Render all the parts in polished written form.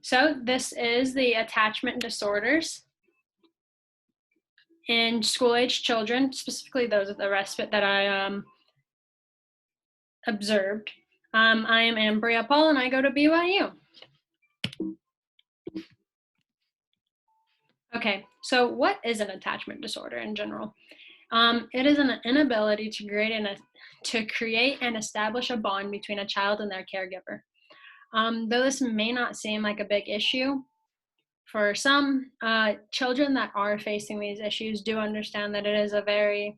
So this is the attachment disorders in school-age children, specifically those with the respite that I observed. I am Ambria Paul and I go to BYU. Okay, so what is an attachment disorder in general? It is an inability to create and establish a bond between a child and their caregiver. Though this may not seem like a big issue, for some children that are facing these issues do understand that it is a very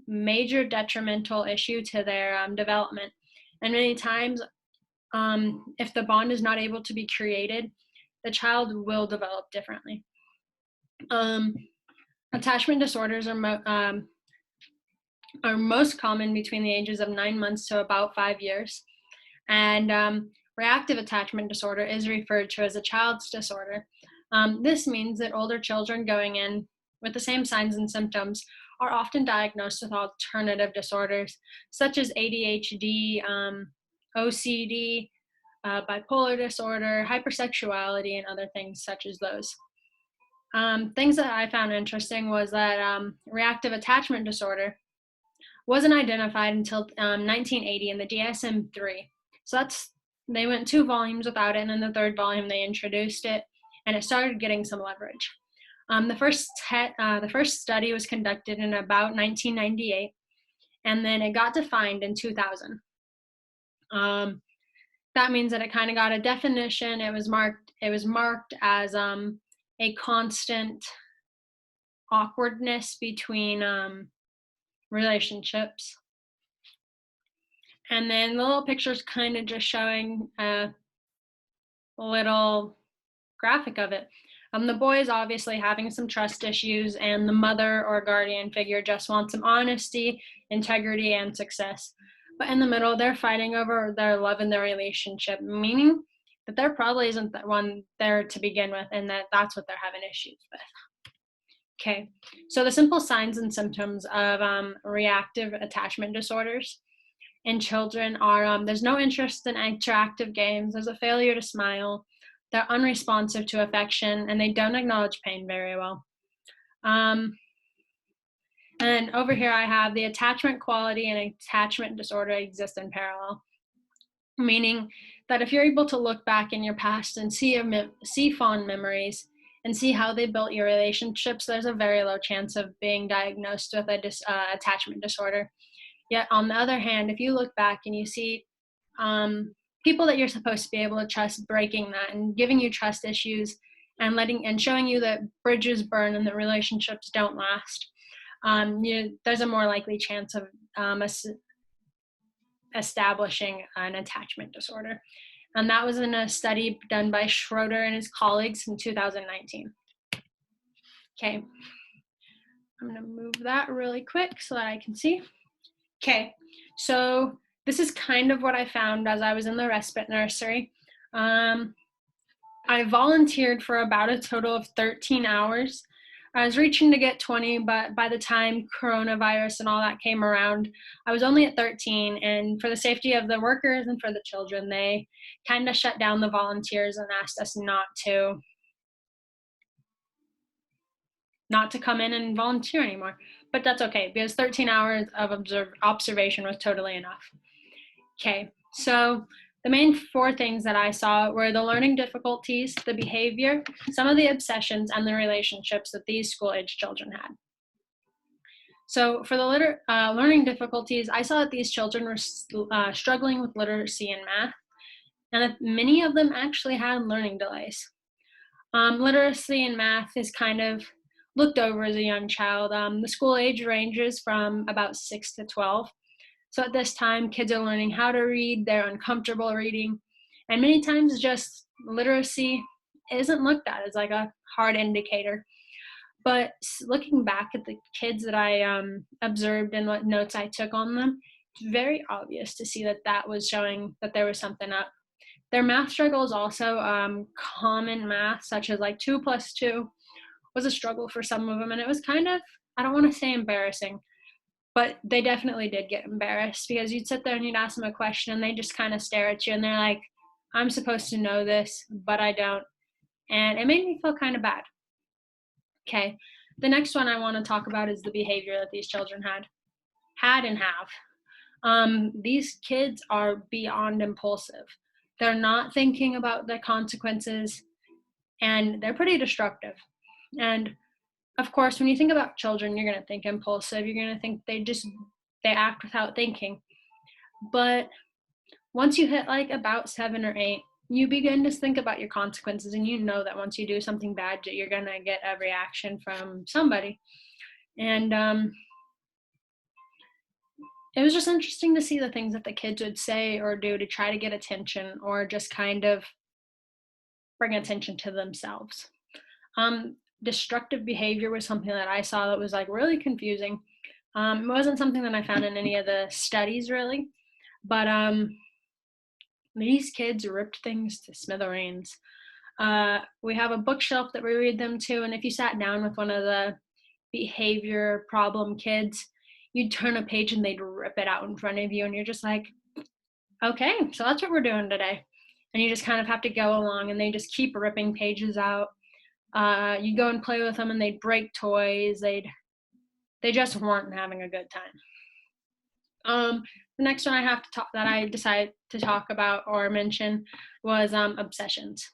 major detrimental issue to their development. And many times, if the bond is not able to be created, the child will develop differently. Attachment disorders are most common between the ages of 9 months to about 5 years. And reactive attachment disorder is referred to as a child's disorder. This means that older children going in with the same signs and symptoms are often diagnosed with alternative disorders, such as ADHD, OCD, bipolar disorder, hypersexuality, and other things such as those. Things that I found interesting was that reactive attachment disorder wasn't identified until 1980 in the DSM-3. So they went 2 volumes without it, and in the 3rd volume they introduced it, and it started getting some leverage. The first study was conducted in about 1998, and then it got defined in 2000. That means that it kind of got a definition. It was marked as a constant awkwardness between relationships. And then the little picture's kind of just showing a little graphic of it. The boy is obviously having some trust issues, and the mother or guardian figure just wants some honesty, integrity, and success. But in the middle, they're fighting over their love and their relationship, meaning that there probably isn't that one there to begin with, and that's what they're having issues with. Okay, so the simple signs and symptoms of reactive attachment disorders in children are there's no interest in interactive games, there's a failure to smile, they're unresponsive to affection, and they don't acknowledge pain very well. And over here I have the attachment quality and attachment disorder exist in parallel, meaning that if you're able to look back in your past and see fond memories and see how they built your relationships, there's a very low chance of being diagnosed with a attachment disorder. Yet on the other hand, if you look back and you see people that you're supposed to be able to trust breaking that and giving you trust issues and showing you that bridges burn and that relationships don't last, there's a more likely chance of establishing an attachment disorder. And that was in a study done by Schroeder and his colleagues in 2019. Okay, I'm gonna move that really quick so that I can see. Okay, so this is kind of what I found as I was in the respite nursery. I volunteered for about a total of 13 hours. I was reaching to get 20, but by the time coronavirus and all that came around, I was only at 13, and for the safety of the workers and for the children, they kind of shut down the volunteers and asked us not to come in and volunteer anymore. But that's okay, because 13 hours of observation was totally enough. Okay, so the main 4 things that I saw were the learning difficulties, the behavior, some of the obsessions, and the relationships that these school-age children had. So for the learning difficulties, I saw that these children were struggling with literacy and math, and that many of them actually had learning delays. Literacy and math is kind of looked over as a young child. The school age ranges from about 6 to 12. So at this time, kids are learning how to read, they're uncomfortable reading, and many times just literacy isn't looked at as like a hard indicator. But looking back at the kids that I observed and what notes I took on them, it's very obvious to see that was showing that there was something up. Their math struggles also, common math, such as like 2 plus 2, was a struggle for some of them, and it was kind of, I don't want to say embarrassing, but they definitely did get embarrassed, because you'd sit there and you'd ask them a question and they just kind of stare at you and they're like, I'm supposed to know this, but I don't. And it made me feel kind of bad. Okay. The next one I want to talk about is the behavior that these children had and have. These kids are beyond impulsive. They're not thinking about the consequences, and they're pretty destructive. And of course, when you think about children, you're going to think impulsive. You're going to think they act without thinking. But once you hit like about 7 or 8, you begin to think about your consequences, and you know that once you do something bad, you're going to get a reaction from somebody. And it was just interesting to see the things that the kids would say or do to try to get attention or just kind of bring attention to themselves. Destructive behavior was something that I saw that was like really confusing. It wasn't something that I found in any of the studies really, but these kids ripped things to smithereens. We have a bookshelf that we read them to, and if you sat down with one of the behavior problem kids, you'd turn a page and they'd rip it out in front of you, and you're just like, okay, so that's what we're doing today. And you just kind of have to go along, and they just keep ripping pages out. You go and play with them, and they'd break toys. They just weren't having a good time. The next one that I decided to talk about or mention was obsessions.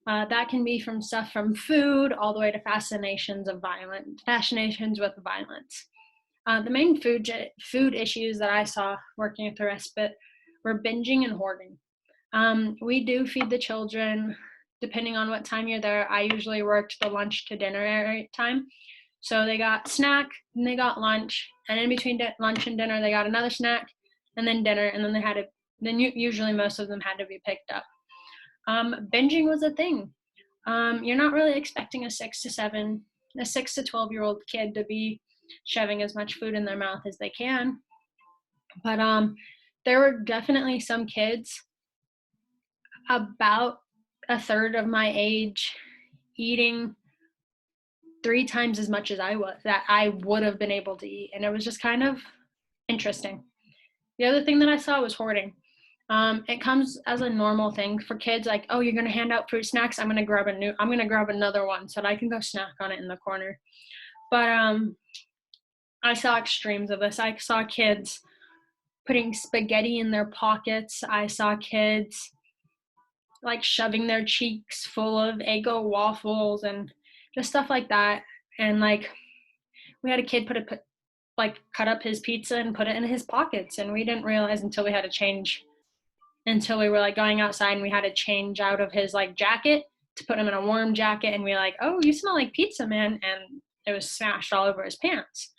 That can be from stuff from food all the way to fascinations with violence. The main food issues that I saw working at the respite were binging and hoarding. We do feed the children, depending on what time you're there. I usually worked the lunch to dinner time. So they got snack, and they got lunch, and in between lunch and dinner, they got another snack, and then dinner, and then usually most of them had to be picked up. Binging was a thing. You're not really expecting a 6 to 12-year-old kid to be shoving as much food in their mouth as they can. But there were definitely some kids about a third of my age eating 3 times as much as I would have been able to eat. And it was just kind of interesting. The other thing that I saw was hoarding. It comes as a normal thing for kids, like, oh, you're going to hand out fruit snacks. I'm going to grab another one so that I can go snack on it in the corner. But I saw extremes of this. I saw kids putting spaghetti in their pockets. I saw kids like shoving their cheeks full of Eggo waffles and just stuff like that. And like we had a kid cut up his pizza and put it in his pockets, and we didn't realize until we were like going outside and we had to change out of his like jacket to put him in a warm jacket, and we were like, oh, you smell like pizza, man. And it was smashed all over his pants.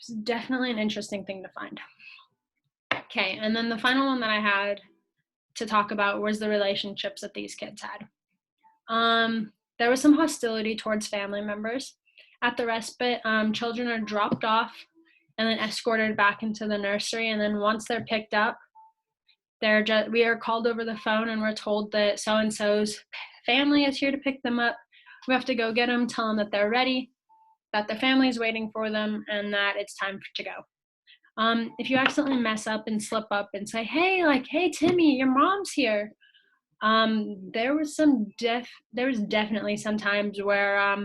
It was definitely an interesting thing to find. Okay, and then the final one that I had to talk about was the relationships that these kids had. There was some hostility towards family members. At the respite, children are dropped off and then escorted back into the nursery, and then once they're picked up, we are called over the phone and we're told that so-and-so's family is here to pick them up. We have to go get them, tell them that they're ready, that their family is waiting for them, and that it's time to go. If you accidentally mess up and slip up and say, hey, Timmy, your mom's here. There was definitely some times where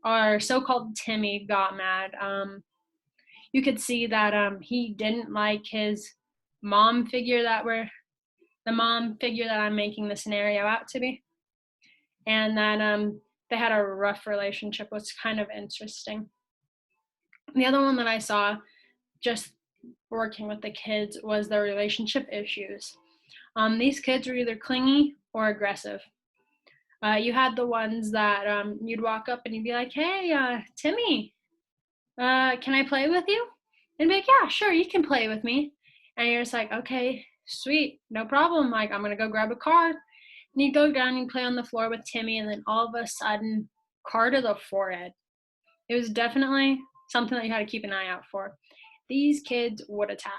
our so-called Timmy got mad. You could see that he didn't like his the mom figure that I'm making the scenario out to be, and that they had a rough relationship, was kind of interesting. The other one that I saw just working with the kids was the relationship issues. These kids were either clingy or aggressive. You had the ones that you'd walk up and you'd be like, hey, Timmy, can I play with you? And be like, yeah, sure, you can play with me. And you're just like, okay, sweet, no problem. Like, I'm going to go grab a card. And you go down and play on the floor with Timmy, and then all of a sudden, car to the forehead. It was definitely something that you had to keep an eye out for. These kids would attack.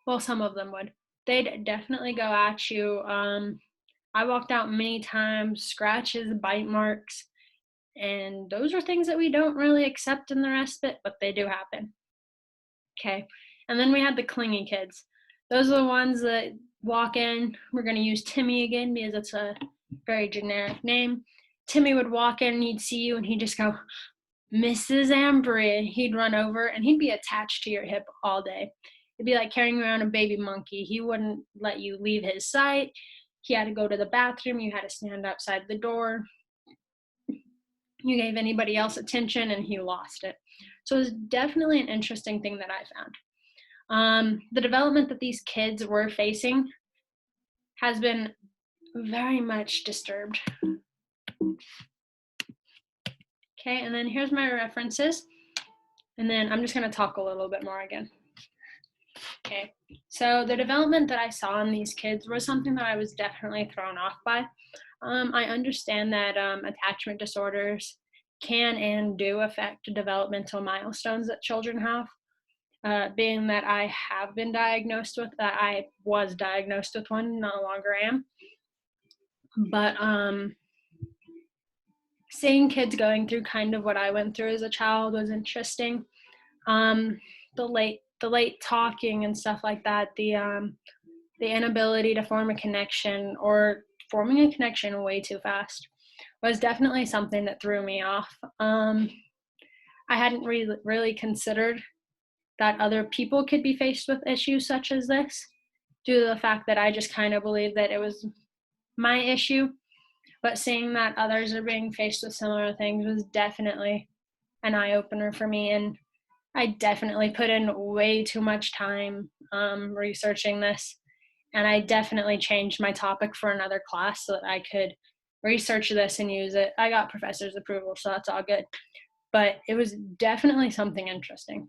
Well, some of them would. They'd definitely go at you. I walked out many times, scratches, bite marks, and those are things that we don't really accept in the respite, but they do happen. Okay, and then we had the clingy kids. Those are the ones that walk in. We're going to use Timmy again because it's a very generic name. Timmy would walk in and he'd see you and he'd just go, Mrs. Ambry. He'd run over and he'd be attached to your hip all day. It'd be like carrying around a baby monkey. He wouldn't let you leave his sight. He had to go to the bathroom. You had to stand outside the door. You gave anybody else attention and he lost it. So it was definitely an interesting thing that I found. The development that these kids were facing has been very much disturbed. Okay, and then here's my references. And then I'm just going to talk a little bit more again. Okay, so the development that I saw in these kids was something that I was definitely thrown off by. I understand that attachment disorders can and do affect developmental milestones that children have. Being that I have been diagnosed with that, I was diagnosed with one, no longer am. But seeing kids going through kind of what I went through as a child was interesting. The late talking and stuff like that, the inability to form a connection or forming a connection way too fast was definitely something that threw me off. I hadn't really considered that other people could be faced with issues such as this due to the fact that I just kind of believed that it was my issue. But seeing that others are being faced with similar things was definitely an eye-opener for me. And I definitely put in way too much time researching this. And I definitely changed my topic for another class so that I could research this and use it. I got professor's approval, so that's all good. But it was definitely something interesting.